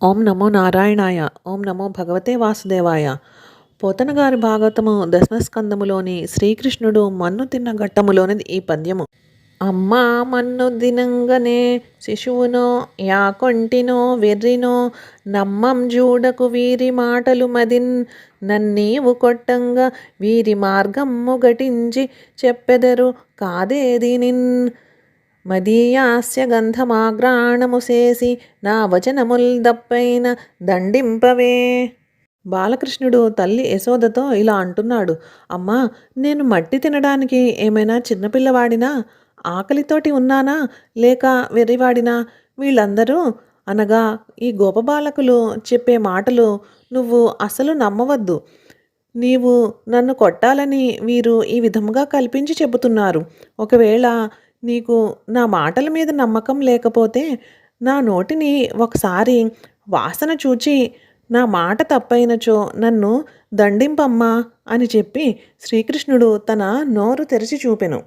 ఓం నమో నారాయణాయ. ఓం నమో భగవతే వాసుదేవాయ. పోతనగారి భాగవతము దశమస్కందములోని శ్రీకృష్ణుడు మన్ను తిన్న ఘట్టములోనిది ఈ పద్యము. అమ్మా మన్ను దినంగనే శిశువునో యాకొంటినో వెర్రినో నమ్మం జూడకు వీరి మాటలు మదిన్ నన్నీవు కొట్టంగా వీరి మార్గమ్ము గటించి చెప్పెదరు కాదేది నిన్ మదీయాస్య గంధమాగ్రాణము చేసి నా వచనముల్ దప్పైన దండింపవే. బాలకృష్ణుడు తల్లి యశోదతో ఇలా అంటున్నాడు. అమ్మా, నేను మట్టి తినడానికి ఏమైనా చిన్నపిల్లవాడినా, ఆకలితోటి ఉన్నానా, లేక వెర్రివాడినా? వీళ్ళందరూ అనగా ఈ గోపబాలకులు చెప్పే మాటలు నువ్వు అసలు నమ్మవద్దు. నీవు నన్ను కొట్టాలని వీరు ఈ విధముగా కల్పించి చెబుతున్నారు. ఒకవేళ నీకు నా మాటల మీద నమ్మకం లేకపోతే నా నోటిని ఒకసారి వాసన చూచి నా మాట తప్పైనచో నన్ను దండింపమ్మా అని చెప్పి శ్రీకృష్ణుడు తన నోరు తెరిచి చూపెను.